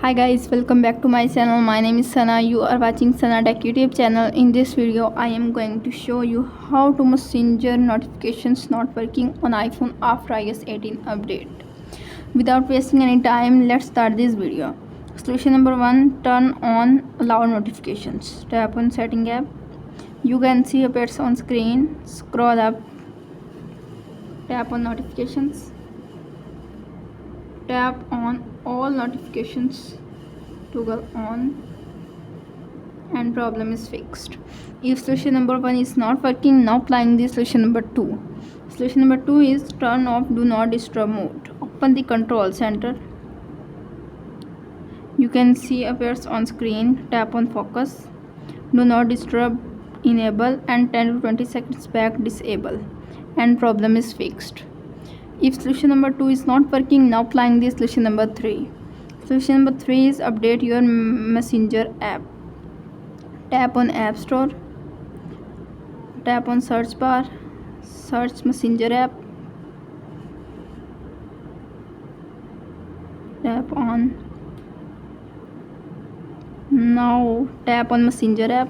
Hi guys, welcome back to my channel. My name is Sana. You are watching Sana Tech YouTube channel. In this video, I am going to show you how to Massanger notifications not working on iPhone after iOS 18 update. Without wasting any time, let's start this video. Solution number 1, turn on allow notifications. Tap on setting app. You can see appears on screen. Scroll up. Tap on notifications. Tap on all notifications, toggle on, and problem is fixed. If solution number 1 is not working, now applying the solution number 2. Solution number 2 is turn off do not disturb mode. Open the control center. You can see appears on screen. Tap on focus. Do not disturb enable and 10 to 20 seconds back disable, and problem is fixed. If solution number 2 is not working, now applying the solution number 3. Solution number 3 is update your Massanger app. Tap on App Store. Tap on search bar. Search Massanger app. Tap on. Now tap on Massanger app.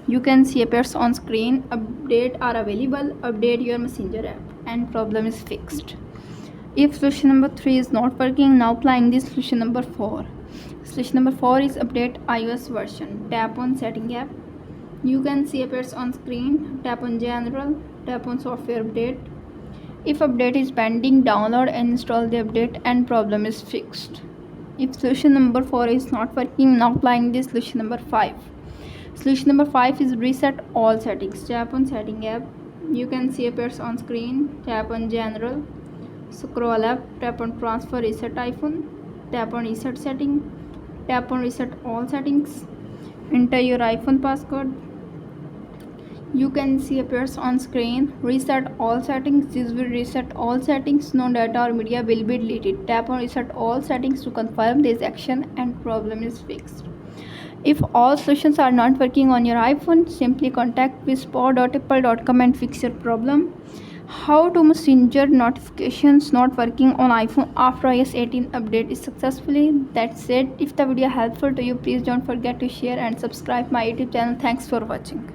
You can see appears on screen. Update are available. Update your Massanger app, and problem is fixed. If solution number 3 is not working, now applying this solution number 4. Solution number 4 is update iOS version. Tap on setting app. You can see appears on screen. Tap on general. Tap on software update. If update is pending, download and install the update, and problem is fixed. If solution number 4 is not working, now applying this solution number 5. Solution number 5 is reset all settings. Tap on setting app. You can see appears on screen. Tap on general. Scroll up. Tap on transfer reset iPhone. Tap on reset setting. Tap on reset all settings. Enter your iPhone passcode. You can see appears on screen. Reset all settings. This will reset all settings. No data or media will be deleted. Tap on reset all settings to confirm this action, and problem is fixed. If all solutions are not working on your iPhone, simply contact support.apple.com and fix your problem. How to Massanger notifications not working on iPhone after iOS 18 update is successfully. That's it. If the video helpful to you, please don't forget to share and subscribe my YouTube channel. Thanks for watching.